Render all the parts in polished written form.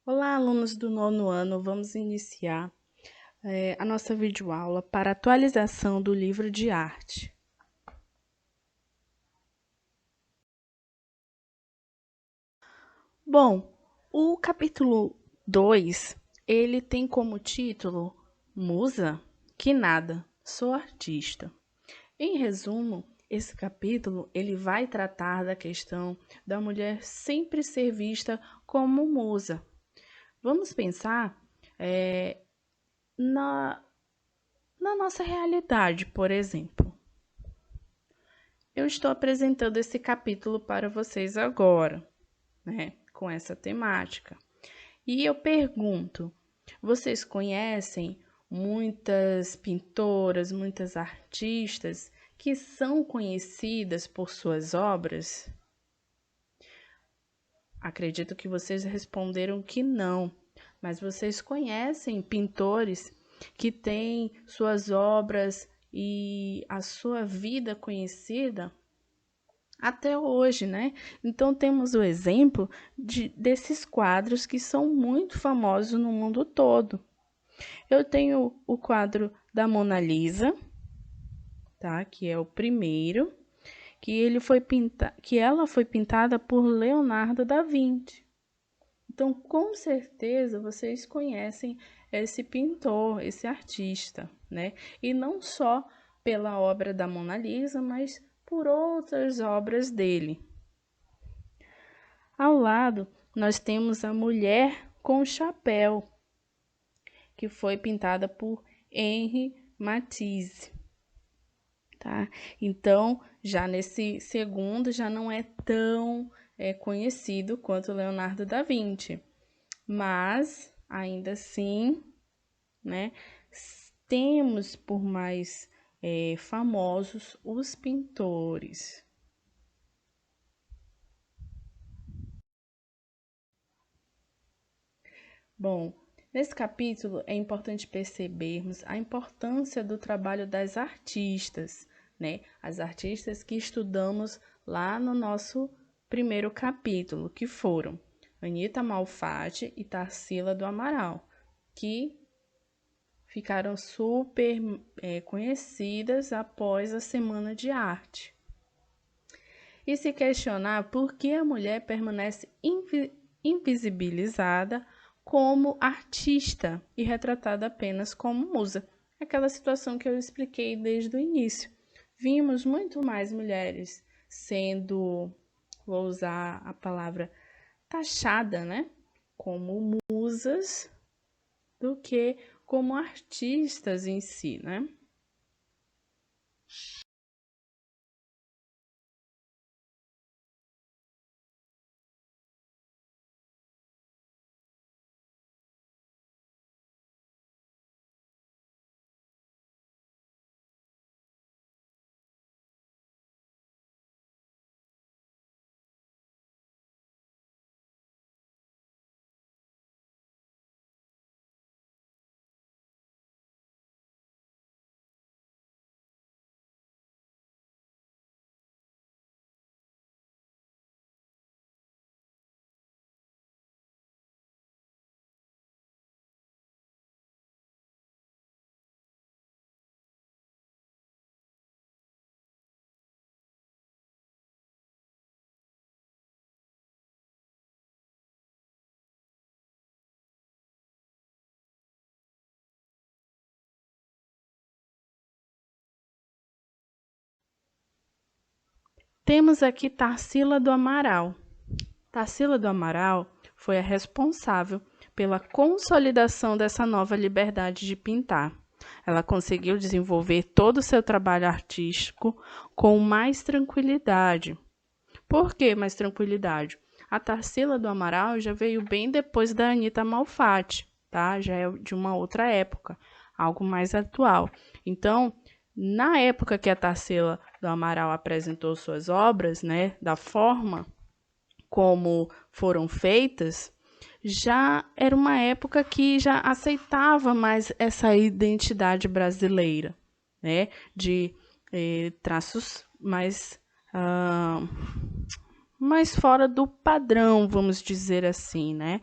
Olá, alunos do nono ano, vamos iniciar a nossa videoaula para atualização do livro de arte. Bom, o capítulo 2 ele tem como título Musa? Que nada, sou artista. Em resumo, esse capítulo ele vai tratar da questão da mulher sempre ser vista como musa. Vamos pensar na nossa realidade, por exemplo. Eu estou apresentando esse capítulo para vocês agora, né, com essa temática. E eu pergunto: vocês conhecem muitas pintoras, muitas artistas que são conhecidas por suas obras? Acredito que vocês responderam que não, mas vocês conhecem pintores que têm suas obras e a sua vida conhecida até hoje, né? Então temos o exemplo desses quadros que são muito famosos no mundo todo. Eu tenho o quadro da Mona Lisa, tá? Que é o primeiro, que ela foi pintada por Leonardo da Vinci. Então, com certeza vocês conhecem esse pintor, esse artista, né? E não só pela obra da Mona Lisa, mas por outras obras dele. Ao lado, nós temos a Mulher com Chapéu, que foi pintada por Henri Matisse, tá? Então, já nesse segundo, já não é tão conhecido quanto Leonardo da Vinci, mas ainda assim, né, temos por mais famosos os pintores. Bom, nesse capítulo é importante percebermos a importância do trabalho das artistas, né? As artistas que estudamos lá no nosso primeiro capítulo, que foram Anita Malfatti e Tarsila do Amaral, que ficaram super conhecidas após a Semana de Arte. E se questionar por que a mulher permanece invisibilizada como artista e retratada apenas como musa. Aquela situação que eu expliquei desde o início. Vimos muito mais mulheres sendo, vou usar a palavra, taxada, né, como musas do que como artistas em si, né? Temos aqui Tarsila do Amaral. Tarsila do Amaral foi a responsável pela consolidação dessa nova liberdade de pintar. Ela conseguiu desenvolver todo o seu trabalho artístico com mais tranquilidade. Por que mais tranquilidade? A Tarsila do Amaral já veio bem depois da Anita Malfatti, tá? Já é de uma outra época, algo mais atual. Então, na época que a Tarsila do Amaral apresentou suas obras, né, da forma como foram feitas, já era uma época que já aceitava mais essa identidade brasileira, né? De traços mais fora do padrão, vamos dizer assim, né?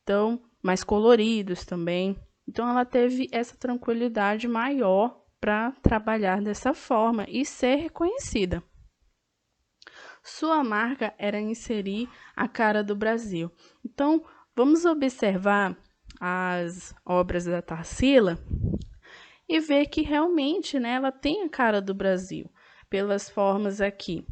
então mais coloridos também. Então ela teve essa tranquilidade maior para trabalhar dessa forma e ser reconhecida. Sua marca era inserir a cara do Brasil. Então, vamos observar as obras da Tarsila e ver que realmente, né, ela tem a cara do Brasil, pelas formas aqui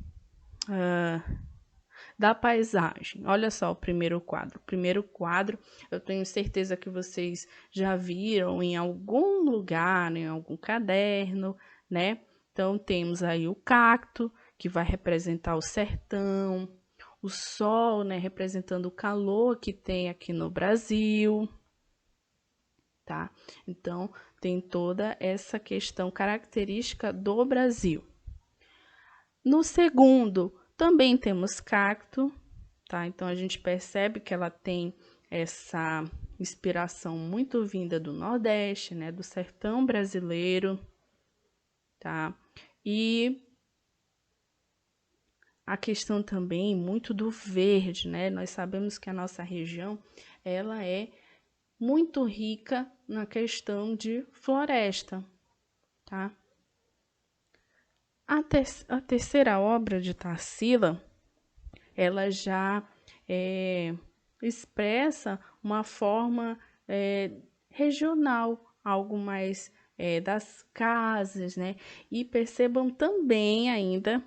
da paisagem. Olha só o primeiro quadro. O primeiro quadro, eu tenho certeza que vocês já viram em algum lugar, em algum caderno, né? Então, temos aí o cacto, que vai representar o sertão, o sol, né, representando o calor que tem aqui no Brasil, tá? Então, tem toda essa questão característica do Brasil. No segundo, também temos cacto, tá? Então, a gente percebe que ela tem essa inspiração muito vinda do Nordeste, né, do sertão brasileiro, tá? E a questão também muito do verde, né? Nós sabemos que a nossa região, ela é muito rica na questão de floresta, tá? A terceira obra de Tarsila, ela já expressa uma forma regional, algo mais das casas, né? E percebam também ainda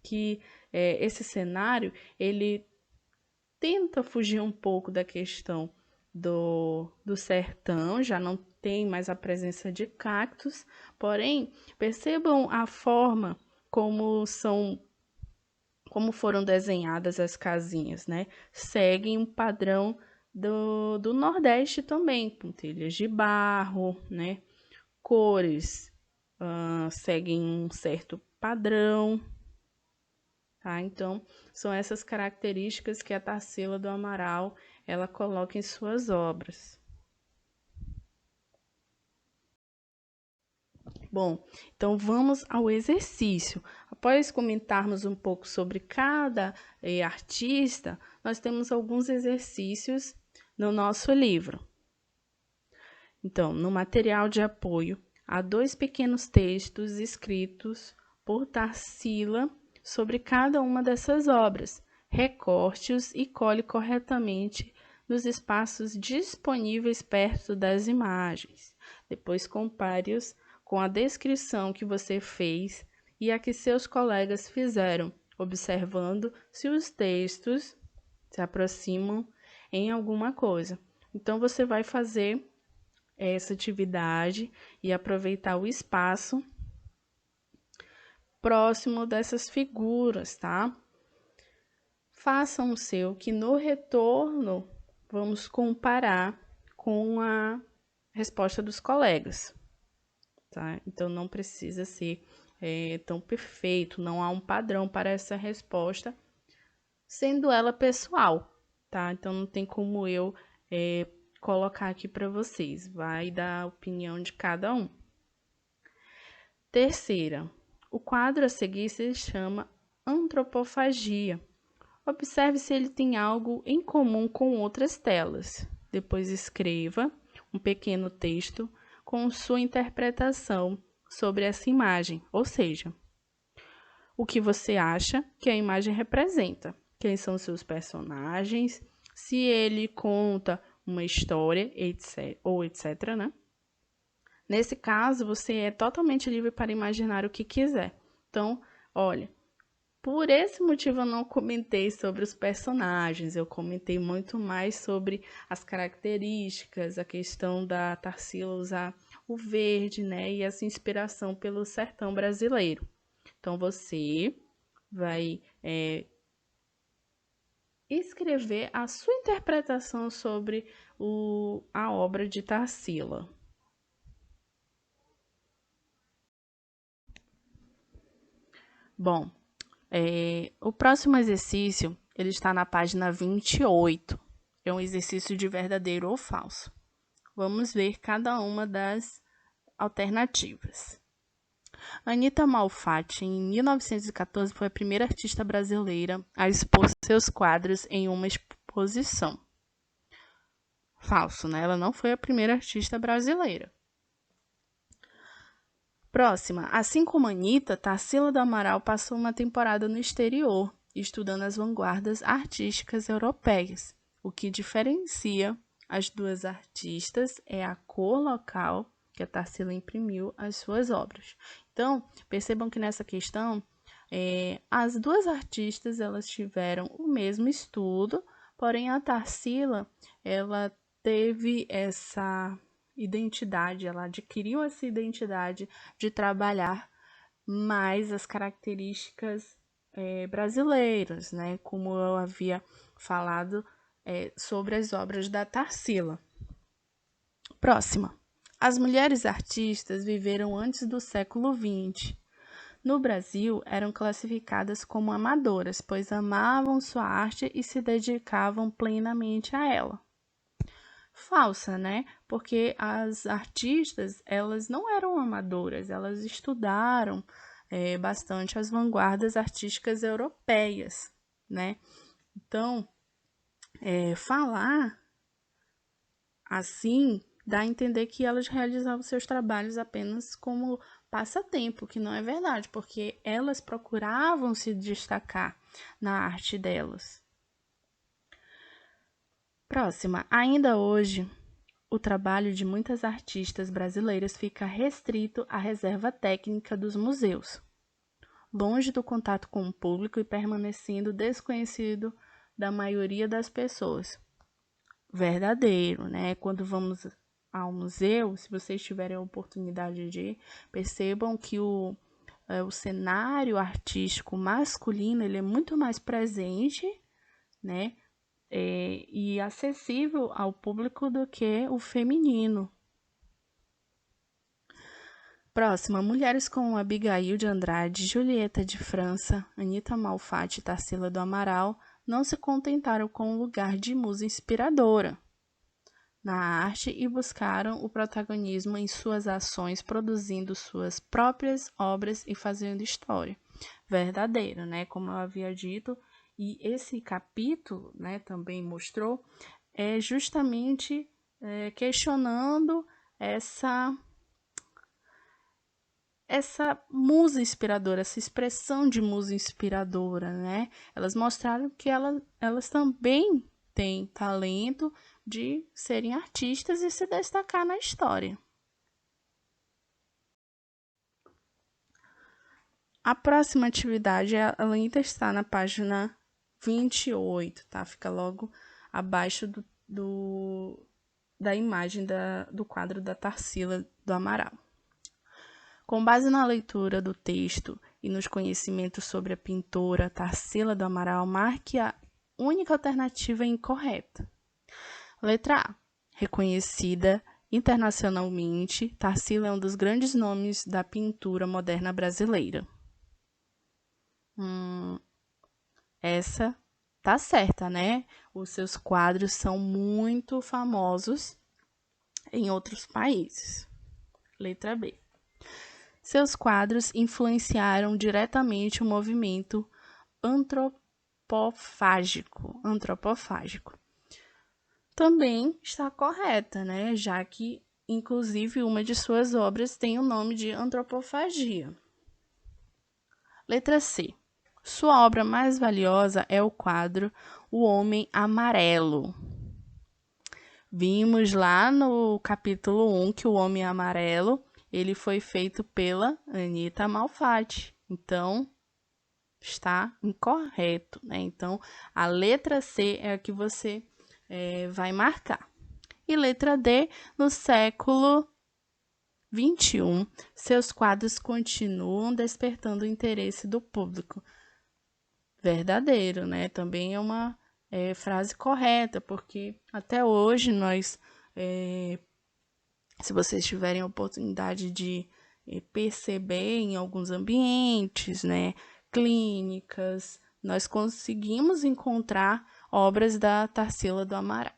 que esse cenário, ele tenta fugir um pouco da questão do sertão, já não tem mais a presença de cactos, porém, percebam a forma como foram desenhadas as casinhas, né? Seguem um padrão do Nordeste também, com telhas de barro, né? Cores seguem um certo padrão, tá? Então, são essas características que a Tarsila do Amaral ela coloca em suas obras. Bom, então vamos ao exercício. Após comentarmos um pouco sobre cada artista, nós temos alguns exercícios no nosso livro. Então, no material de apoio, há 2 pequenos textos escritos por Tarsila sobre cada uma dessas obras. Recorte-os e cole corretamente nos espaços disponíveis perto das imagens. Depois compare-os com a descrição que você fez e a que seus colegas fizeram, observando se os textos se aproximam em alguma coisa. Então, você vai fazer essa atividade e aproveitar o espaço próximo dessas figuras, tá? Façam o seu, que no retorno vamos comparar com a resposta dos colegas, tá? Então, não precisa ser tão perfeito, não há um padrão para essa resposta, sendo ela pessoal, tá? Então, não tem como eu colocar aqui para vocês, vai da opinião de cada um. Terceira, o quadro a seguir se chama Antropofagia. Observe se ele tem algo em comum com outras telas. Depois escreva um pequeno texto com sua interpretação sobre essa imagem, ou seja, o que você acha que a imagem representa, quem são seus personagens, se ele conta uma história, etc, ou etc, né? Nesse caso, você é totalmente livre para imaginar o que quiser. Então, olha, por esse motivo eu não comentei sobre os personagens, eu comentei muito mais sobre as características, a questão da Tarsila usar o verde, né, e essa inspiração pelo sertão brasileiro. Então, você vai escrever a sua interpretação sobre a obra de Tarsila. Bom, o próximo exercício, ele está na página 28. É um exercício de verdadeiro ou falso. Vamos ver cada uma das alternativas. Anita Malfatti, em 1914, foi a primeira artista brasileira a expor seus quadros em uma exposição. Falso, né? Ela não foi a primeira artista brasileira. Próxima. Assim como Anitta, Tarsila do Amaral passou uma temporada no exterior, estudando as vanguardas artísticas europeias. O que diferencia as duas artistas é a cor local que a Tarsila imprimiu às suas obras. Então, percebam que nessa questão, as duas artistas elas tiveram o mesmo estudo, porém a Tarsila ela teve essa identidade, ela adquiriu essa identidade de trabalhar mais as características brasileiras, né? Como eu havia falado sobre as obras da Tarsila. Próxima. As mulheres artistas viveram antes do século XX. No Brasil, eram classificadas como amadoras, pois amavam sua arte e se dedicavam plenamente a ela. Falsa, né? Porque as artistas, elas não eram amadoras, elas estudaram bastante as vanguardas artísticas europeias, né? Então, falar assim dá a entender que elas realizavam seus trabalhos apenas como passatempo, que não é verdade, porque elas procuravam se destacar na arte delas. Próxima. Ainda hoje, o trabalho de muitas artistas brasileiras fica restrito à reserva técnica dos museus, longe do contato com o público e permanecendo desconhecido da maioria das pessoas. Verdadeiro, né? Quando vamos ao museu, se vocês tiverem a oportunidade de ir, percebam que o cenário artístico masculino ele é muito mais presente, né? E acessível ao público do que o feminino. Próxima, mulheres como Abigail de Andrade, Julieta de França, Anitta Malfatti e Tarsila do Amaral não se contentaram com o lugar de musa inspiradora na arte e buscaram o protagonismo em suas ações, produzindo suas próprias obras e fazendo história. Verdadeiro, né? Como eu havia dito, e esse capítulo, né, também mostrou, justamente questionando essa musa inspiradora, essa expressão de musa inspiradora, né? Elas mostraram que elas também têm talento de serem artistas e se destacar na história. A próxima atividade, ela ainda está na página 28, tá? Fica logo abaixo da imagem do quadro da Tarsila do Amaral. Com base na leitura do texto e nos conhecimentos sobre a pintora Tarsila do Amaral, marque a única alternativa incorreta. Letra A. Reconhecida internacionalmente, Tarsila é um dos grandes nomes da pintura moderna brasileira. Essa tá certa, né? Os seus quadros são muito famosos em outros países. Letra B. Seus quadros influenciaram diretamente o movimento antropofágico. Também está correta, né? Já que, inclusive, uma de suas obras tem o nome de antropofagia. Letra C. Sua obra mais valiosa é o quadro O Homem Amarelo. Vimos lá no capítulo 1 que o Homem Amarelo ele foi feito pela Anitta Malfatti. Então, está incorreto, né? Então, a letra C é a que você vai marcar. E letra D, no século XXI, seus quadros continuam despertando o interesse do público. Verdadeiro, né? Também é uma frase correta, porque até hoje nós, se vocês tiverem a oportunidade de perceber em alguns ambientes, né, clínicas, nós conseguimos encontrar obras da Tarsila do Amaral.